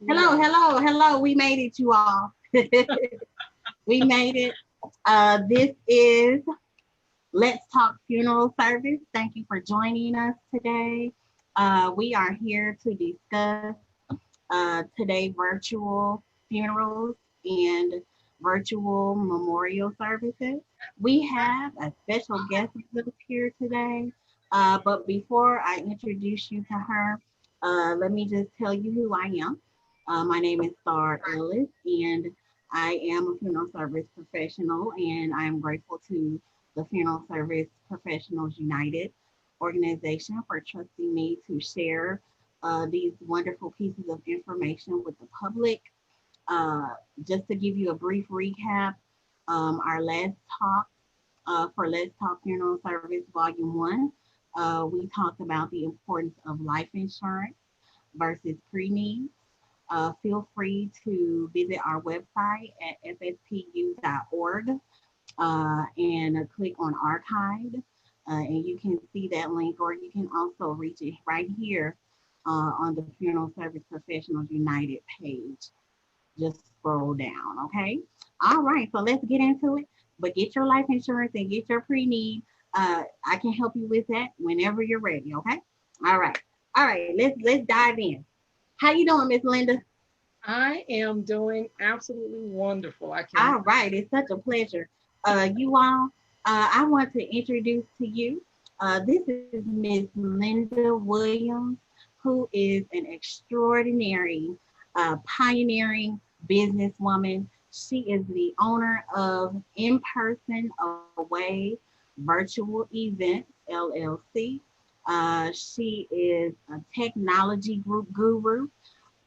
Hello, Yeah. hello, hello. We made it, you all. We made it. This is Let's Talk Funeral Service. Thank you for joining us today. We are here to discuss today virtual funerals and virtual memorial services. We have a special guest with us here today. But before I introduce you to her, let me just tell you who I am. My name is Star Ellis, and I am a funeral service professional, and I am grateful to the Funeral Service Professionals United organization for trusting me to share these wonderful pieces of information with the public. Uh, just to give you a brief recap, our last talk for Let's Talk Funeral Service Volume 1, we talked about the importance of life insurance versus pre-need. Feel free to visit our website at fspu.org and click on archive. And you can see that link, or you can also reach it right here on the Funeral Service Professionals United page. Just scroll down, okay? All right, so let's get into it. But get your life insurance and get your pre-need. I can help you with that whenever you're ready, okay? All right. All right, let's dive in. How you doing, Miss Linda? I am doing absolutely wonderful. I can. All right, it's such a pleasure. You all, I want to introduce to you. This is Miss Linda Williams, who is an extraordinary, pioneering businesswoman. She is the owner of In Person Away Virtual Events LLC. She is a technology group guru.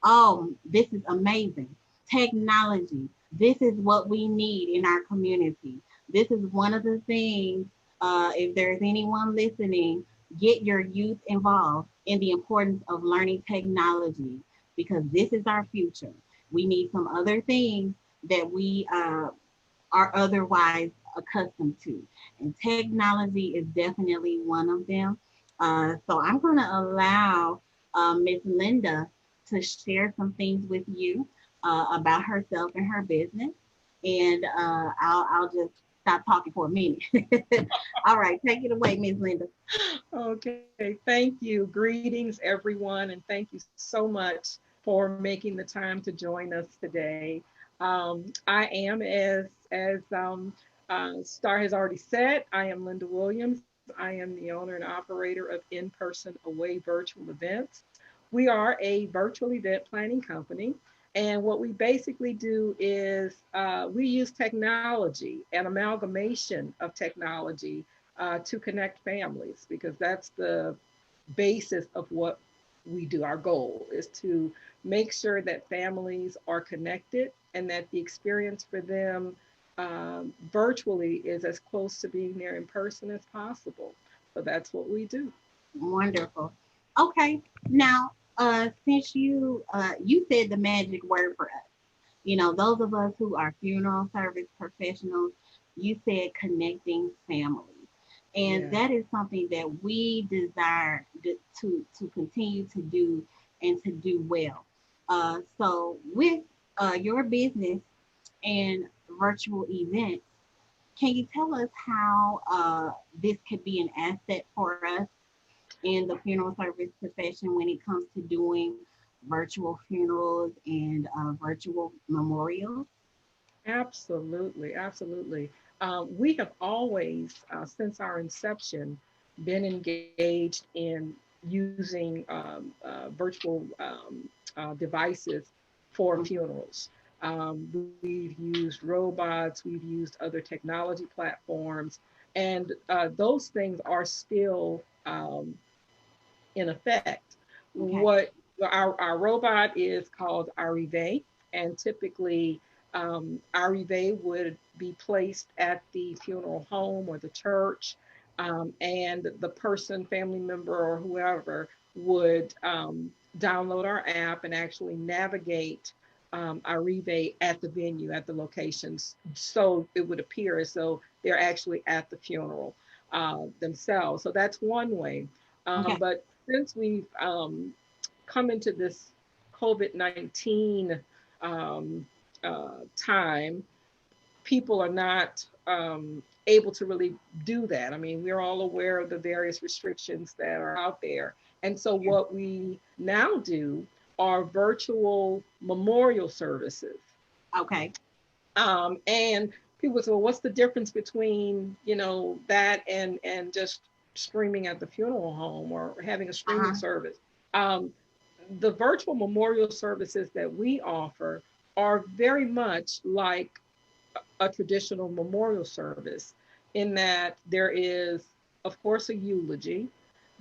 Oh, this is amazing. Technology. This is what we need in our community. This is one of the things, if there's anyone listening, get your youth involved in the importance of learning technology because this is our future. We need some other things that we are otherwise accustomed to. And technology is definitely one of them. So I'm going to allow Miss Linda to share some things with you about herself and her business. And I'll just stop talking for a minute. All right, take it away, Miss Linda. Okay. Thank you. Greetings, everyone. And thank you so much for making the time to join us today. I am, as Star has already said, I am Linda Williams. I am the owner and operator of In Person Away Virtual Events. We are a virtual event planning company. And what we basically do is we use technology, an amalgamation of technology to connect families, because that's the basis of what we do. Our goal is to make sure that families are connected and that the experience for them virtually is as close to being there in person as possible. So that's what we do. Wonderful. Okay, now since you said the magic word for us, those of us who are funeral service professionals, you said connecting families. And Yeah, that is something that we desire to continue to do and to do well. So with your business and virtual events, can you tell us how this could be an asset for us in the funeral service profession when it comes to doing virtual funerals and virtual memorials? absolutely, absolutely. We have always, since our inception, been engaged in using virtual devices for funerals. We've used robots, we've used other technology platforms, and those things are still in effect. Okay. What our robot is called Arrive, and typically Arrive would be placed at the funeral home or the church, and the person, family member, or whoever would download our app and actually navigate Arrive at the venue, at the locations, so it would appear as though they're actually at the funeral themselves. So that's one way. Okay. But since we've come into this COVID-19 um, time, people are not able to really do that. I mean, we're all aware of the various restrictions that are out there. And so, Yeah. what we now do are virtual memorial services. Okay. And people say, well, what's the difference between, that and just streaming at the funeral home or having a streaming Uh-huh. service? Um, the virtual memorial services that we offer are very much like a traditional memorial service in that there is, of course, a eulogy,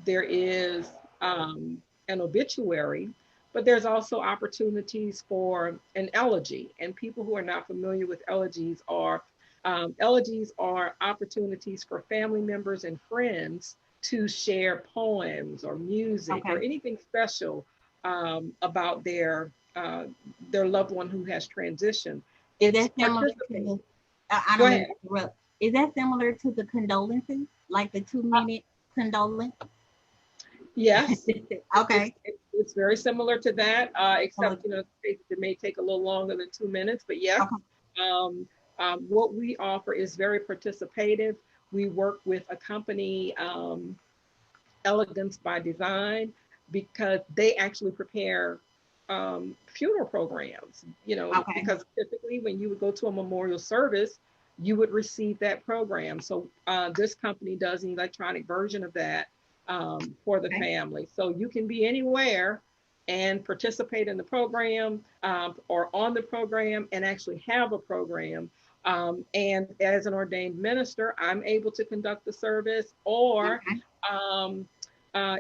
there is an obituary, but there's also opportunities for an elegy. And people who are not familiar with elegies are opportunities for family members and friends to share poems or music or Okay. anything special about their loved one who has transitioned. Is It's that similar to participate. the, I Go don't mean ahead. to interrupt. Is that similar to the condolences, like the 2 minute condolence? Yes, Okay. it's very similar to that, Oh, except it may take a little longer than 2 minutes. But yes, okay. um, what we offer is very participative. We work with a company, Elegance by Design, because they actually prepare funeral programs. Okay. Because typically when you would go to a memorial service, you would receive that program. So this company does an electronic version of that for the Okay. family. So you can be anywhere and participate in the program or on the program and actually have a program. And as an ordained minister, I'm able to conduct the service, or Okay. um,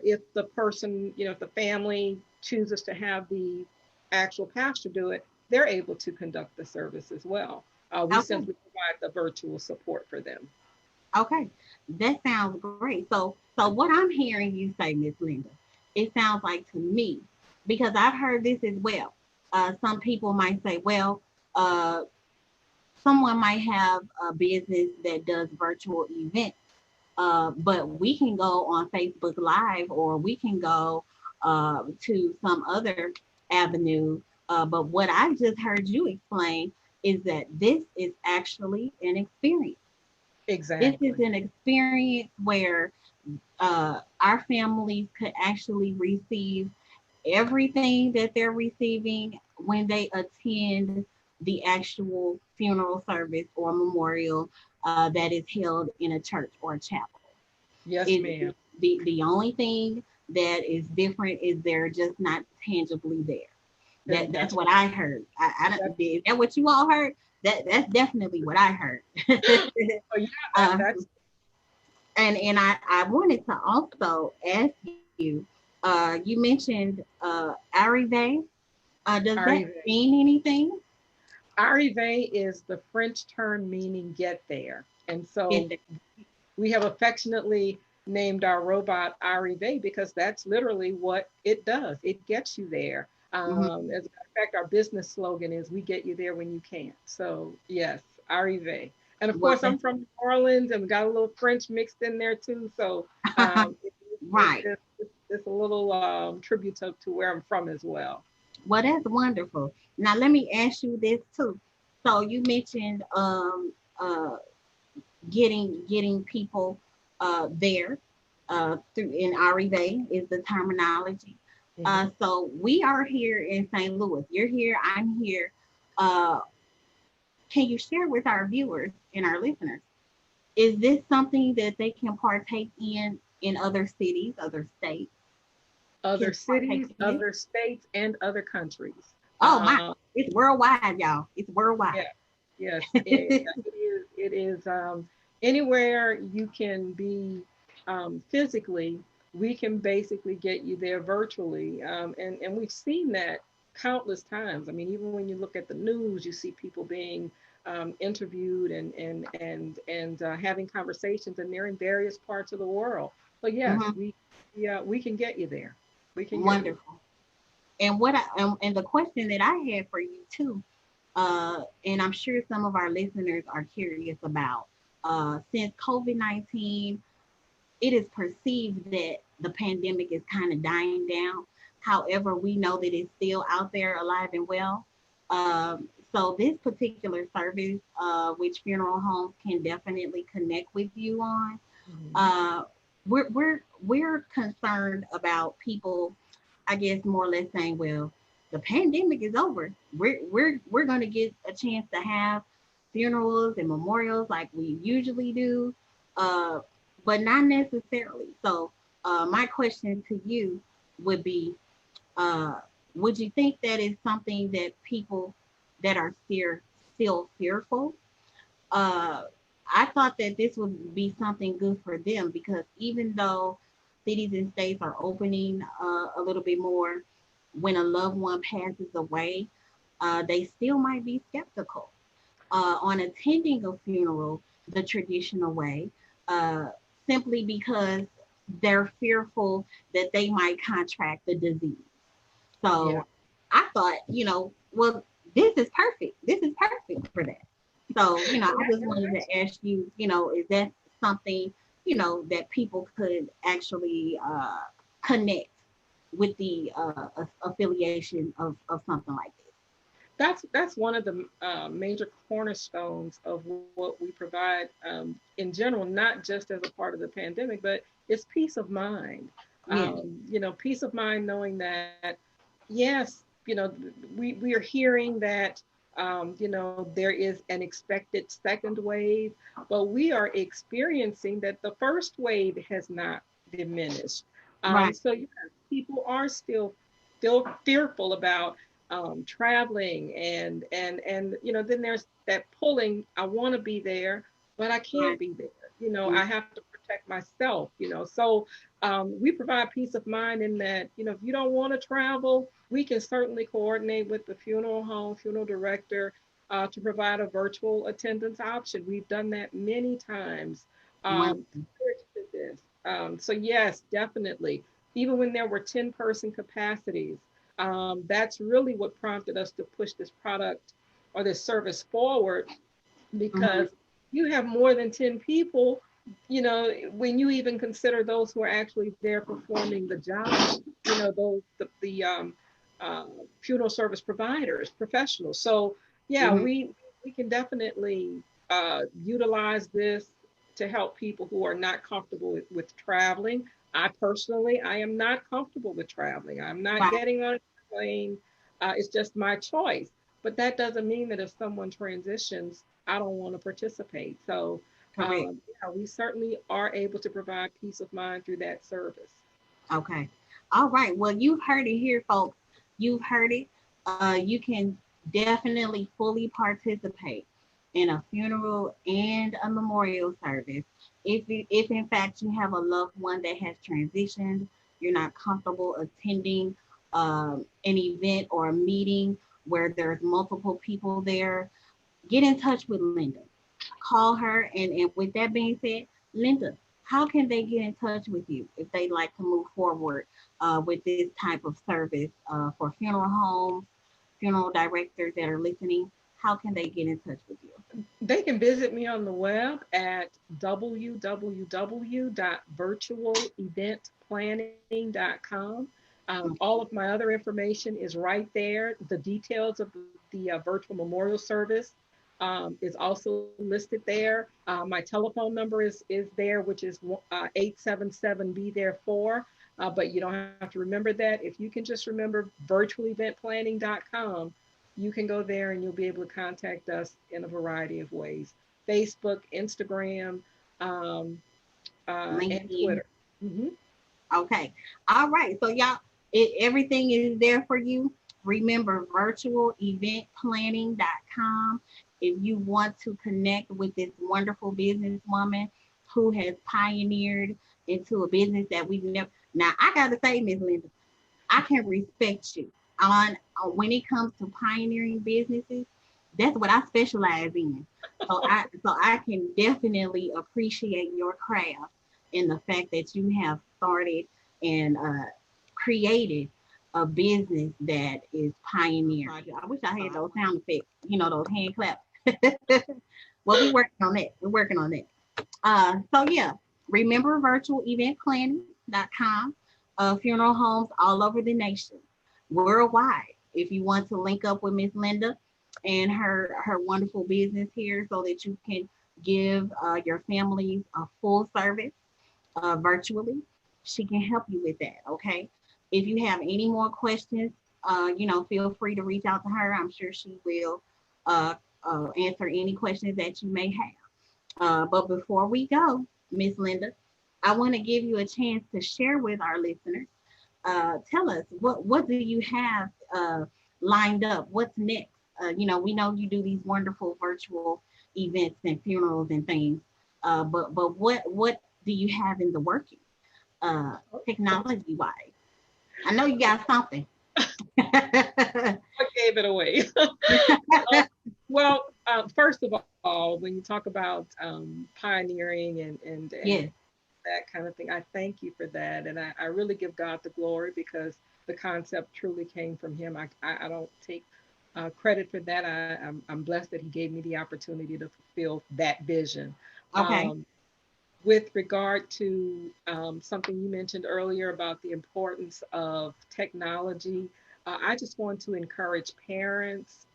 if the person, if the family chooses to have the actual pastor do it, they're able to conduct the service as well. We Okay. simply provide the virtual support for them. Okay. That sounds great. So what I'm hearing you say, Miss Linda, it sounds like to me, because I've heard this as well. Some people might say, well, uh, someone might have a business that does virtual events, but we can go on Facebook Live, or we can go to some other avenue. But what I just heard you explain is that this is actually an experience. This is Exactly. an experience where our families could actually receive everything that they're receiving when they attend the actual funeral service or memorial that is held in a church or a chapel. Yes, It, ma'am. the only thing that is different is they're just not tangibly there. That's That's what I heard. I don't, that. is that what you all heard? That's definitely what I heard. Oh, yeah. uh, That's and I wanted to also ask you. You mentioned arrive. Does that arrive. mean anything? Arrive is the French term meaning get there, and Get so there. we have affectionately named our robot Arrive because that's literally what it does. It gets you there. Hmm. As a matter of fact, our business slogan is "We get you there when you can't." So yes, Arrive. And of Well, course, I'm from New Orleans, and we got a little French mixed in there too. So right. it's a little tribute to where I'm from as well. Well, that's wonderful. Now let me ask you this too. So you mentioned uh, getting people there through in Arrive is the terminology. Mhm. So we are here in St. Louis. You're here. I'm here. Uh, can you share with our viewers and our listeners? Is this something that they can partake in other cities, other states? Other Can partake cities, in this? other states, and other countries. Oh my! Uh, It's worldwide, y'all. It's worldwide. yeah, yes, it is. It is anywhere you can be physically. We can basically get you there virtually, and we've seen that countless times. I mean, even when you look at the news, you see people being interviewed and having conversations, and they're in various parts of the world. But yes, Hmm. we can get you there. We can get you. Wonderful. And what and the question that I had for you too, and I'm sure some of our listeners are curious about, since COVID-19, it is perceived that the pandemic is kind of dying down. However, we know that it's still out there alive and well. So this particular service, which funeral homes can definitely connect with you on, Mhm. uh, we're concerned about people, I guess, more or less saying, well, the pandemic is over. We're going to get a chance to have funerals and memorials like we usually do, uh, but not necessarily. So, my question to you would be, uh, would you think that is something that people that are still fearful, uh, I thought that this would be something good for them because even though cities and states are opening a little bit more when a loved one passes away, they still might be skeptical on attending a funeral the traditional way, uh, simply because they're fearful that they might contract the disease. Yeah. So I thought, well, this is perfect. This is perfect for that. So, I just wanted to ask you, is that something, that people could actually connect with the affiliation of something like this? That's one of the major cornerstones of what we provide in general, not just as a part of the pandemic, but it's peace of mind. Yeah, Peace of mind knowing that, yes, we are hearing that, there is an expected second wave, but we are experiencing that the first wave has not diminished. right. So yes, people are still fearful about traveling, and then there's that pulling. I want to be there, but I can't Right. be there. Mm. I have to protect myself. So we provide peace of mind in that, if you don't want to travel, we can certainly coordinate with the funeral home, funeral director, to provide a virtual attendance option. We've done that many times Wonderful. prior to this. So yes, definitely. Even when there were 10-person capacities, that's really what prompted us to push this product or this service forward, Hmm. because you have more than 10 people, when you even consider those who are actually there performing the job, those the uh, funeral service providers, professionals. So yeah, Hmm. we can definitely utilize this to help people who are not comfortable with traveling. I am not comfortable with traveling. I'm not Right. getting on a plane. It's just my choice. But that doesn't mean that if someone transitions, I don't want to participate. So, Correct. yeah, we certainly are able to provide peace of mind through that service. Okay. All right. Well, you've heard it here, folks. You've heard it. You can definitely fully participate in a funeral and a memorial service. If in fact you have a loved one that has transitioned, you're not comfortable attending an event or a meeting where there's multiple people there, get in touch with Linda. Call her, and with that being said, Linda, how can they get in touch with you if they'd like to move forward with this type of service for funeral homes, funeral directors that are listening? How can they get in touch with you? They can visit me on the web at www.virtualeventplanning.com. All of my other information is right there. The details of the virtual memorial service is also listed there. My telephone number is there, which is 877 be there for. But you don't have to remember that. If you can just remember virtualeventplanning.com, you can go there and you'll be able to contact us in a variety of ways: Facebook, Instagram, um, and LinkedIn. Twitter. Hmm. Okay. All right. So y'all, everything is there for you. Remember virtualeventplanning.com if you want to connect with this wonderful businesswoman who has pioneered into a business that we've never. Now I gotta say, Miss Linda, I can respect you on when it comes to pioneering businesses. That's what I specialize in. So I can definitely appreciate your craft and the fact that you have started and created a business that is pioneering. I wish I had those sound effects, those hand claps. Well, we're working on that. We're working on that. So yeah, remember virtualeventplanning.com. funeral homes all over the nation, worldwide. If you want to link up with Miss Linda and her wonderful business here, so that you can give your families a full service virtually, she can help you with that. Okay. If you have any more questions, feel free to reach out to her. I'm sure she will uh, answer any questions that you may have. But before we go, Miss Linda, I want to give you a chance to share with our listeners. Tell us what do you have lined up? What's next? We know you do these wonderful virtual events and funerals and things. But what do you have in the working, technology wise? I know you got something. I gave it away. Well, first of all, when you talk about pioneering and Yes. that kind of thing, I thank you for that. And I really give God the glory because the concept truly came from Him. I don't take credit for that. I'm blessed that He gave me the opportunity to fulfill that vision. Okay. Um, with regard to something you mentioned earlier about the importance of technology, I just want to encourage parents,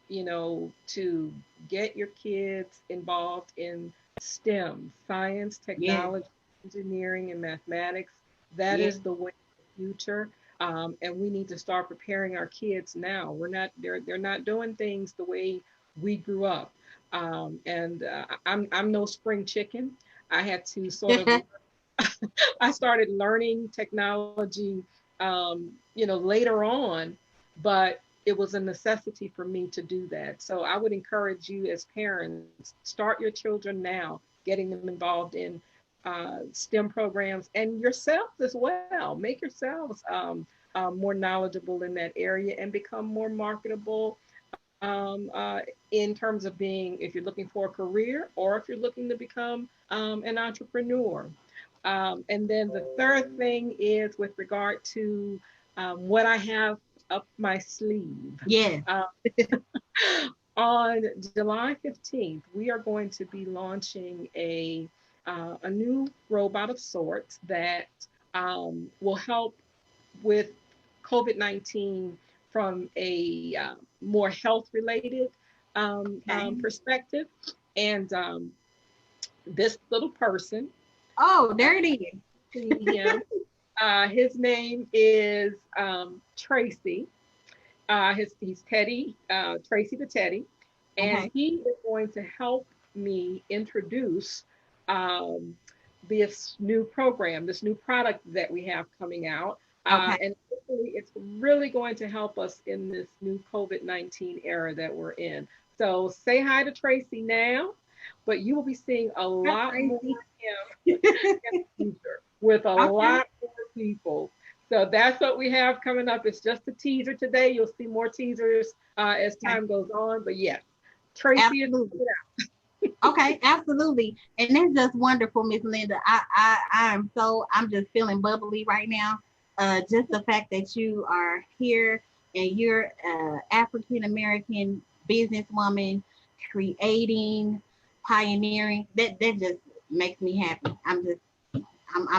to get your kids involved in STEM, science, Yes. technology, engineering, and mathematics. That Yes. is the way of the future. And we need to start preparing our kids now. They're not doing things the way we grew up. And I'm no spring chicken. I had to sort of, I started learning technology, later on, but it was a necessity for me to do that. So I would encourage you as parents, start your children now, getting them involved in STEM programs and yourselves as well. Make yourselves more knowledgeable in that area and become more marketable in terms of being, if you're looking for a career or if you're looking to become an entrepreneur. And then the third thing is with regard to what I have up my sleeve. Yes. Uh, on July 15th, we are going to be launching a new robot of sorts that will help with COVID-19 from a more health related Okay. perspective. And this little person, Oh, uh, there it is. see him, his name is Tracy. He's Teddy, Tracy the Teddy, and Okay. he is going to help me introduce um, this new program, this new product that we have coming out. Okay. And hopefully it's really going to help us in this new COVID-19 era that we're in. So say hi to Tracy now, but you will be seeing a Hi, lot more Tracy. of him in the future with a Okay. lot more people. So that's what we have coming up. It's just a teaser today. You'll see more teasers as Okay. time goes on. But yes, Tracy is Absolutely. Okay, absolutely. And that's just wonderful, Miss Linda. I'm just feeling bubbly right now. Just the fact that you are here and you're African American businesswoman creating, pioneering, that just makes me happy. I'm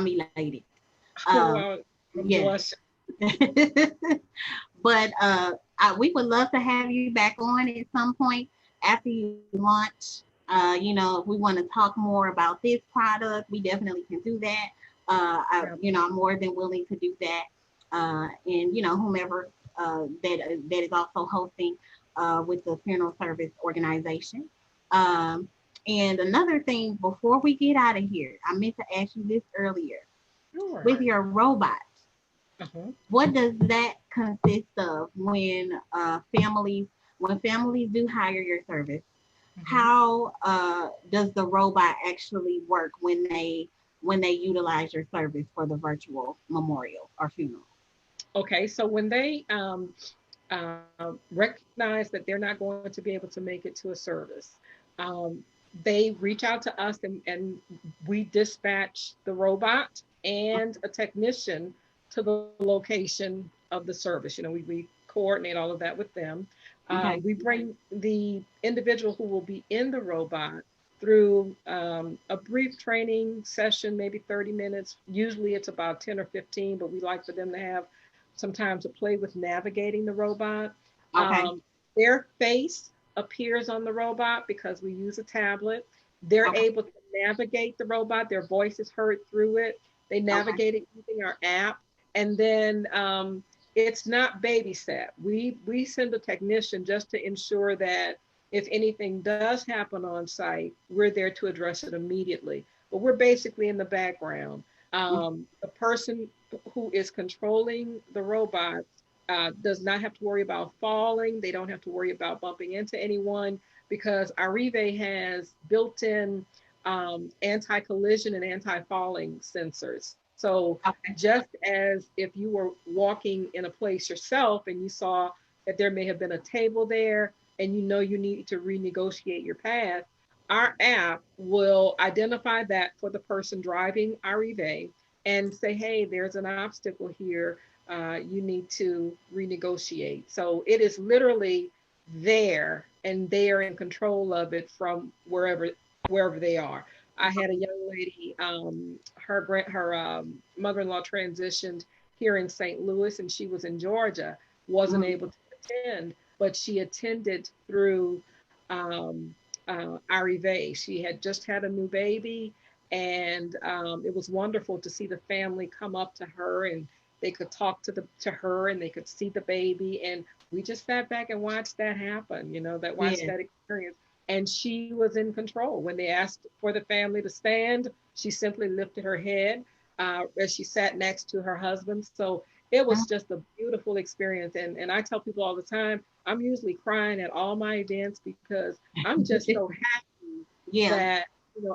elated. Um, well, I'm yes. blushing. But we would love to have you back on at some point after you launch. If we want to talk more about this product, we definitely can do that. Yeah. I'm more than willing to do that. And whomever that is also hosting with the funeral service organization. Um, and another thing, before we get out of here, I meant to ask you this earlier. With Sure. your robot, Uh-huh. what does that consist of when families do hire your service? Uh-huh. How does the robot actually work when they utilize your service for the virtual memorial or funeral? Okay, so when they recognize that they're not going to be able to make it to a service, um, they reach out to us and we dispatch the robot and a technician to the location of the service. We coordinate all of that with them. Okay. We bring the individual who will be in the robot through a brief training session, maybe 30 minutes. Usually it's about 10 or 15, but we like for them to have some time to play with navigating the robot. Okay. Their face appears on the robot because we use a tablet. They're Okay. able to navigate the robot. Their voice is heard through it. They Okay. navigate it using our app. And then it's not babysat. We send a technician just to ensure that if anything does happen on site, we're there to address it immediately. But we're basically in the background. The person who is controlling the robot does not have to worry about falling. They don't have to worry about bumping into anyone because Arrive has built-in anti-collision and anti-falling sensors. So Okay. just as if you were walking in a place yourself and you saw that there may have been a table there and you know you need to renegotiate your path, our app will identify that for the person driving Arrive and say, hey, there's an obstacle here. You need to renegotiate. So it is literally there and they are in control of it from wherever they are. I had a young lady, her mother-in-law transitioned here in St. Louis, and she was in Georgia, wasn't Mhm. able to attend, but she attended through Arrive. She had just had a new baby, and it was wonderful to see the family come up to her, and they could talk to her, and they could see the baby, and we just sat back and watched that happen. That watched Yes. that experience, and she was in control. When they asked for the family to stand, she simply lifted her head as she sat next to her husband. So it was Mhm. just a beautiful experience. And I tell people all the time, I'm usually crying at all my events because I'm just so happy Yeah. that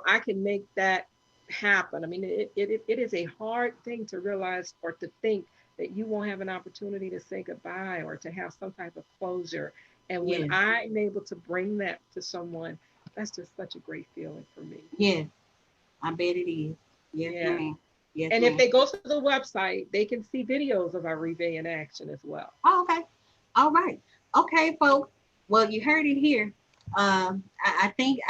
I can make that happen. I mean, it is a hard thing to realize or to think that you won't have an opportunity to say goodbye or to have some type of closure. And when Yes. I'm able to bring that to someone, that's just such a great feeling for me. Yes. I bet it is. Yes, Yeah. ma'am. Yes, And if ma'am. they go to the website, they can see videos of our Rive in action as well. Oh, okay. All right. Okay, folks. Well, you heard it here. I think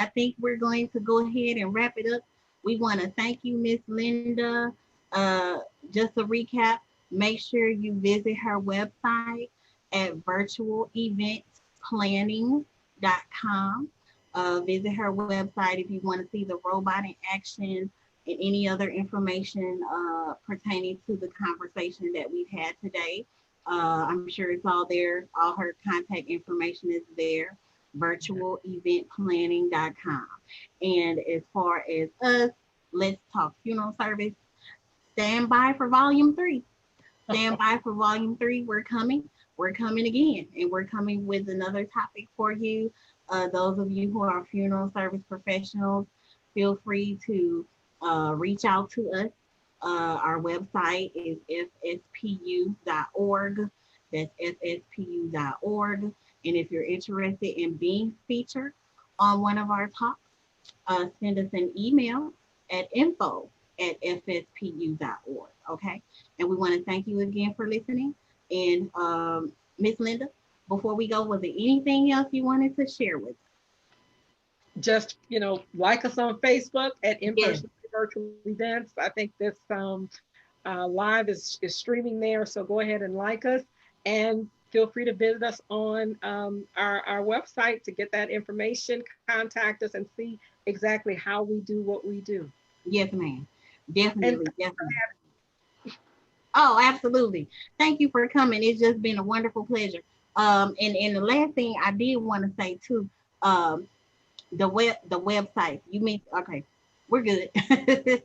we're going to go ahead and wrap it up. We want to thank you, Miss Linda. Uh, just a recap. Make sure you visit her website at virtualeventsplanning.com. Visit her website if you want to see the robot in action and any other information pertaining to the conversation that we've had today. I'm sure it's all there. All her contact information is there. Virtualeventplanning.com. And as far as us, let's talk funeral service. Stand by for volume 3. Stand by for volume 3. We're coming. We're coming again. And we're coming with another topic for you. Those of you who are funeral service professionals, feel free to reach out to us. Our website is fspu.org. That's fspu.org. And if you're interested in being featured on one of our talks, send us an email at info@fspu.org. Okay. And we want to thank you again for listening. And Miss Linda, before we go, was there anything else you wanted to share with us? Just like us on Facebook at In Yes. Person Virtual Events. I think this live is streaming there, so go ahead and like us, and feel free to visit us on our website to get that information, contact us, and see exactly how we do what we do. Yes, ma'am. And Definitely, definitely. Oh, absolutely. Thank you for coming. It's just been a wonderful pleasure. And the last thing I did want to say too, um, the website. You mean okay? We're good. That's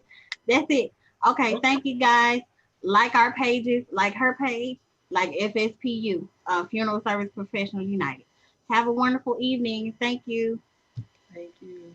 it. Okay. okay, Thank you guys. Like our pages, like her page, like FSPU, Funeral Service Professional United. Have a wonderful evening. Thank you. thank you.